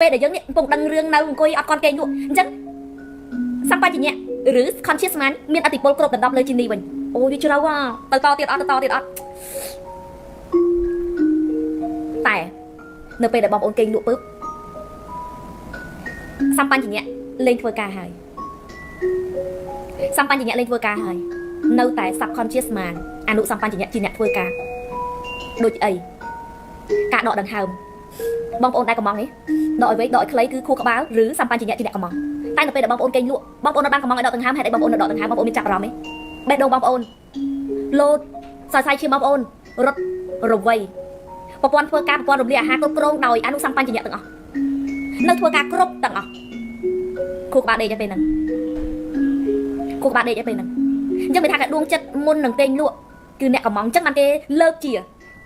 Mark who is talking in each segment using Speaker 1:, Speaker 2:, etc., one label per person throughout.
Speaker 1: ពេលដែលយើងនេះកំពុងដឹងរឿងនៅអង្គុយអត់កន់គេងលក់អញ្ចឹងសម្បញ្ញៈឬ conscious mind មានអតិពលគ្រប់ដណ្ដប់លើជីនីវិញអូយវាជ្រៅទៅតទៀតអត់តែនៅពេលដែលបងប្អូនគេងលក់ពឹបសម្បញ្ញៈលេងធ្វើការហើយសម្បញ្ញៈលេងធ្វើការហើយនៅតែ subconscious mind អនុសម្បញ្ញៈជាអ្នកធ្វើការដូចអីការដកដង្ហើមបងប្អូនដែលកំងនេះដកឲ្យវែងដកឲ្យខ្លីគឺខួរក្បាលឬសម្បញ្ញៈជាអ្នកកំងតែនៅពេលដែលបងប្អូនគេងលក់បងប្អូននៅបានកំងឲ្យដកដង្ហើមហេតុអីបងប្អូននៅដកដង្ហើមបងប្អូនមានចាប់អារម្មណ៍ទេបេះដូងបងប្អូនលោតសរសៃឈាមបងប្អូនរត់រវៃប្រព័ន្ធធ្វើការប្រព័ន្ធរំលាយអាហារគ្រប់គ្រងដោយអនុសម្បញ្ញៈទាំងអស់នៅធ្វើការគ្រប់ទាំងអស់ខួរក្បាលដេកទៅពេលហ្នឹងខួរក្បាលដេកទៅពេលហ្នឹងអញ្ចឹងគេថាការដួងចិត្តមុននឹងគេងលក់គឺអ្នកកំងអញ្ចឹងបានគេលើកជា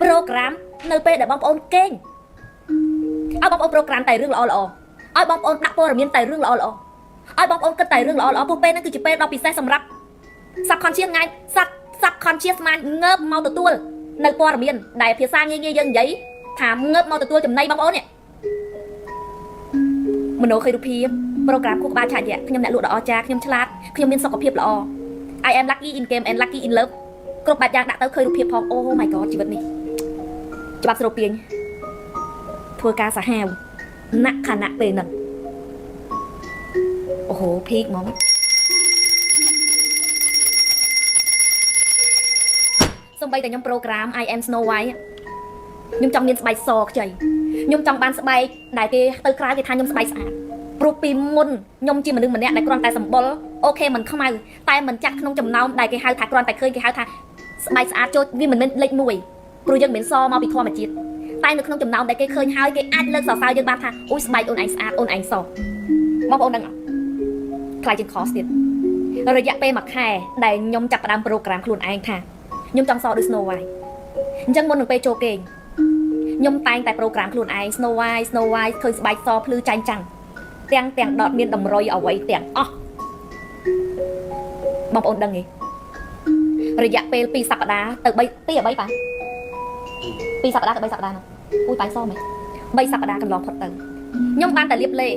Speaker 1: ប្រូក្រាមនៅពេលដែលបងប្អូនគេងឲ្យបងប្អូនប្រូក្រាមតែរឿងល្អៗឲ្យបងប្អូនដាក់ព័ត៌មានតែរឿងល្អៗឲ្យបងប្អូនគិតតែរឿងល្អៗព្រោះពេលហ្នឹងគឺជាពេលដ៏ពិសេសសម្រាប់ subconscious ថ្ងៃ subconscious mind ងើបមកទទួលនៅព័ត៌មានដែលភាសាងាយៗយើងនិយាយថាងើបមកទទួលចំណីបងប្អូននេះមโนឃើញរូបភាពប្រូក្រាមខួរក្បាលឆាយៈខ្ញុំអ្នកលក់ដ៏អស្ចារ្យខ្ញុំឆ្លាតខ្ញុំមានសុខភាពល្អ I am lucky in game and lucky in love គ្រប់បែបយ៉ាងដាក់ទៅឃើញរូបភាពផង Oh my god ជីវិតនេះច្បាប់ស្រូបទាញធ្វើការសាហាវណាក់ខណៈពេលហ្នឹងអូហូភីកហ្មងសំបីតែខ្ញុំប្រូក្រាម I am Snow White ខ្ញុំចង់មានស្បែកសខ្ចីខ្ញុំចង់បានស្បែកដែលគេទៅក្រៅគេថាខ្ញុំស្បែកស្អាតព្រោះពីមុនខ្ញុំជាមនុស្សម្នាក់ដែលគ្រាន់តែសម្បុរអូខេមិនខ្មៅតែមិនចាស់ក្នុងចំណោមដែលគេហៅថាគ្រាន់តែឃើញគេហៅថាស្បែកស្អាតចូលវាមិនមែនលេខ1ព្រោះយើងមិនសមកពីធម្មជាតិតែនៅក្នុងចំណោមដែលគេឃើញហើយគេអាចលើកសរសើរយើងបានថាអូយស្បែកអូនឯងស្អាតអូនឯងសបងប្អូនដឹងអត់ខ្លាចជាងខសទៀតរយៈពេល1ខែដែលខ្ញុំចាប់ផ្ដើមប្រូក្រាមខ្លួនឯងថាខ្ញុំចង់សដូច Snow White អញ្ចឹងមុននឹងពេលចូលគេងខ្ញុំតែងតែប្រូក្រាមខ្លួនឯង Snow White ឃើញស្បែកសភ្លឺចាញ់ចាំងទាំងដតមានតម្រុយអ្វីទាំងអស់បងប្អូនដឹងទេរយៈពេល2សប្តាហ៍ទៅ3ពី3ប៉ា2សប្តាហ៍ទៅ3សប្តាហ៍នោះអូយតែសមែន3សប្តាហ៍កន្លងផុតទៅខ្ញុំបានតែលាបលេ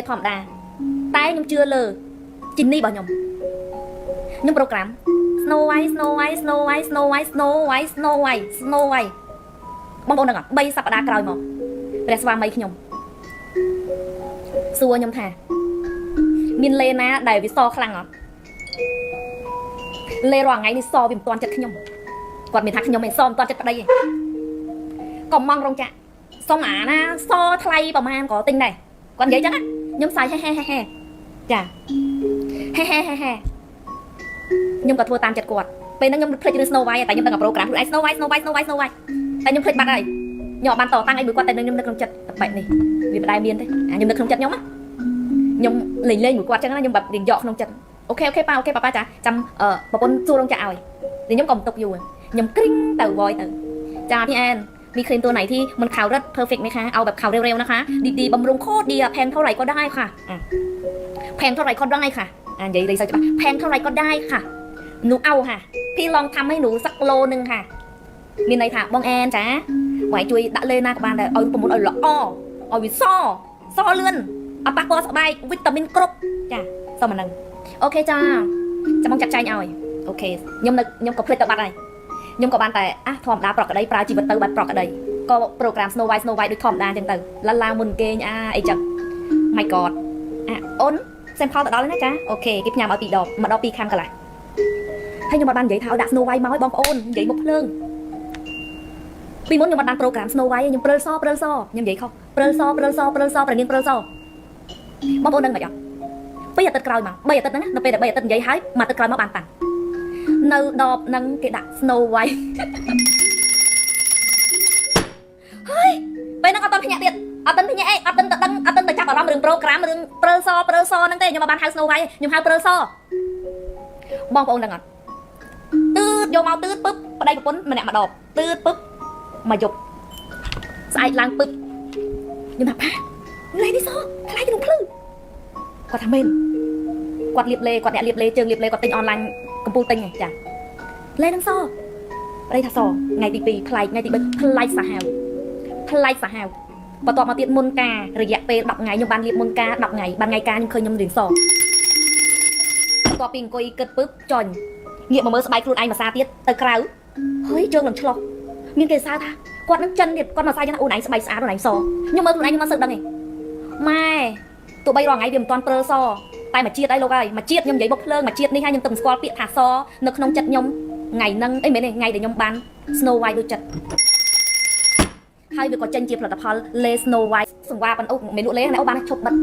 Speaker 1: ធម្មតាតែខ្ញុំជឿលើជីនីរបស់ខ្ញុំប្រូក្រាម Snow White បងប្អូនដឹងអត់3សប្តាហ៍ក្រោយមកព្រះស្វាមីខ្ញុំសួរខ្ញុំថាមានលេណាដែលវាសខ្លាំងអត់លេរាល់ថ្ងៃនេះសវាមិនទាន់ចិត្តខ្ញុំគាត់មានថាខ្ញុំឯងសមិនទាន់ចិត្តប្តីឯងកុំមករោងចាក់សុំអាណាសថ្លៃប្រហែលក៏ទិញដែរគាត់និយាយចឹងណាខ្ញុំសាយហេចាហេខ្ញុំក៏ធ្វើតាមចិត្តគាត់ពេលហ្នឹងខ្ញុំភ្លេចរឿង Snow White តែខ្ញុំដឹងប្រូក្រាមខ្លួនឯង Snow White តែខ្ញុំភ្លេចបាត់ហើយខ្ញុំអត់បានតតាំងអីមួយគាត់តែខ្ញុំនឹកក្នុងចិត្តតែបែបនេះវាមិនដែលមានទេខ្ញុំនឹកក្នុងចិត្តខ្ញុំណាខ្ញុំលេងមួយគាត់ចឹងណាខ្ញុំបែបរៀងយកក្នុងចិត្តអូខេប៉ាប៉ាចាចាំប្រពន្ធសួររោងចាក់ឲ្យខ្ញុំក៏មិនទុកយូរខ្ញុំគ្រីងទៅវយទៅចាพี่แอนมีครีมตัวไหนที่มันขาวรัดเพอร์เฟกต์ไหมคะเอาแบบขาวเร็วๆนะคะดีๆบำรุงโคตรดีอะแพงเท่าไหร่ก็ได้ค่ะแพงเท่าไหร่ก็ได้ค่ะใหญ่เลยใช่ปะแพงเท่าไหร่ก็ได้ค่ะหนูเอาค่ะพี่ลองทำให้หนูสักโลนึงค่ะมีอะไรถามบองแอนจ้าไหวจุยดะเลยนะกับบ้านแต่เอาประมุดเอาหล่อเอาวิซ่อเลื่อนเอาปากบอสบายวิตามินครบจ้าซ่อมันนึงโอเคจ้าจะมองจัดใจเอาโอเคยมกับเพลิดตบัดอะไรยมกับบ้านแต่ทอมดาปลอกกระไดปลาจีบเตอร์บัดปลอกกระไดก็โปรแกรม Snow White ด้วยทอมดาจังเตอร์ละลามุนเกยไอจังไม่กอดอ้นเซมพอต่อแล้วนะจ๊ะโอเคกิบยามเอาปีดอกมาดอกปีคันกันเลยให้ยมบ้านใหญ่เท้าดัก Snow White มาให้บอมอ้นใหญ่บุกเพลิงปีมุนยมบ้านโปรแกรม Snow White ยมเปรย์ซอยมใหญ่เขาเปรย์ซอประเนียนเปรย์ซอบอมอ้นนั่งแบบยังbây giờ tết còi mà bây giờ tết nữa nó bây giờ tết vậy hái mà tết còi mà bàn tặng nâu đọp nâng cái đặt Snow White เฮ้ยไปนั่งเอาต้นพญาเตียนเอาต้นพญาเอาต้นแต่จับเอาล้อมเรื่องโปรแกรมเรื่องเปรย์ซอนั่นเต้ยมมาbàn hái Snow White ยมหาเปรย์ซอบองปองดังอ่ะตืดโยมเอาตืดปุ๊บไปได้ปุ๊บมันเนี่ยมาดอกตืดปุ๊บมาหยบใส่ล้างปุ๊บยมแบบอะไรนี่ซออะไรกันหนุ่มพลื้គាត់ថាមែនគាត់លៀបលេគាត់អ្នកលៀបលេជើងលៀបលេគាត់ទិញអនឡាញកំពូលទិញចាលេនឹងសប្តីថាសថ្ងៃទី2ប្លែកថ្ងៃទី3ប្លែកសាហាវ បន្ទាប់មកទៀតមុនការរយៈពេល10ថ្ងៃខ្ញុំបានរៀបមុនការ10ថ្ងៃបានថ្ងៃការខ្ញុំឃើញខ្ញុំរៀងសបន្ទាប់ពីអង្គុយគិតពឹបចាញ់ងាកមកមើលស្បែកខ្លួនឯងមួយសាទៀតទៅក្រៅហើយជើងនឹងឆ្លោះមានគេសើថាគាត់នឹងចិនទៀតគាត់មកសាយថាអូនឯងស្បែកស្អាតអូនឯងសខ្ញុំមើលខ្លួនឯងខ្ញុំមិនសូវដឹងទេម៉ែទោះបីរងថ្ងៃវាមិនទាន់ព្រើសតែមួយជាតិអីលោកអើយមួយជាតិខ្ញុំនិយាយបុកភ្លើងមួយជាតិនេះហើយខ្ញុំទៅស្គាល់ពាក្យថាសនៅក្នុងចិត្តខ្ញុំថ្ងៃហ្នឹងអីមែនទេថ្ងៃដែលខ្ញុំបាន Snow White ដូចចិត្តហើយវាក៏ចេញជាផលិតផលលេ Snow White សង្វាប៉ុនអូមិនលក់លេណាអូបានឈប់បិទ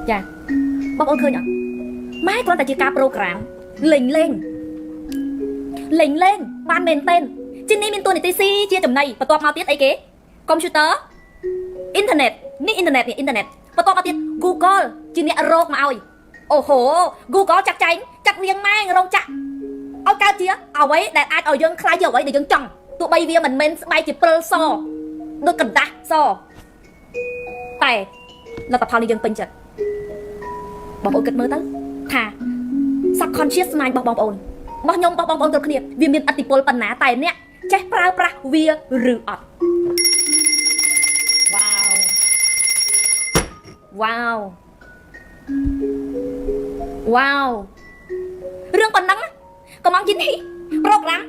Speaker 1: ចាបងប្អូនឃើញអត់ម៉ែគ្រាន់តែជាការប្រូក្រាមលេងបានមែនទេជានេះមានតួនាទីស៊ីជាចំណៃបន្ទាប់មកទៀតអីគេកុំព្យូទ័រអ៊ីនធឺណិតនេះអ៊ីនធឺណិតបន្ទាប់មកទៀត Google ជាអ្នករកមកឲ្យអូហូ Google ចាក់ចែងចាក់រៀងម៉ែងរោងចក្រឲ្យកើតជាអ្វីដែលអាចឲ្យយើងខ្លាចជាអ្វីដែលយើងចង់ទោះបីវាមិនមែនស្បែកជាព្រិលសដូចកណ្ដាស់សតែលទ្ធផលនេះយើងពេញចិត្តបងប្អូនគិតមើលទៅថា subconscious mind របស់បងប្អូនរបស់ខ្ញុំរបស់បងប្អូនគ្រប់គ្នាវាមានឥទ្ធិពលប៉ុណ្ណាតែអ្នកចេះប្រើប្រាស់វាឬអត់វ៉ាវរឿងប៉ុណ្ណឹងកំងជានេះប្រូក្រាម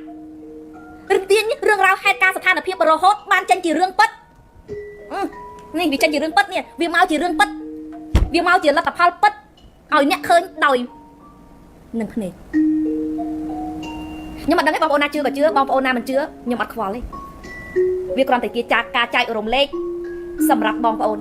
Speaker 1: រឹកទាញរឿងរ៉ាវហេតុការណ៍ស្ថានភាពរហូតបានចេញជារឿងពិតនេះវាចេញជារឿងពិតនេះវាមកជារឿងពិតវាមកជាលទ្ធផលពិតឲ្យអ្នកឃើញដោយនឹងភ្នែកខ្ញុំអត់ដឹងទេបងប្អូនណាជឿក៏ជឿបងប្អូនណាមិនជឿខ្ញុំអត់ខ្វល់ទេវាគ្រាន់តែជាការចែករំលែកសម្រាប់បងប្អូន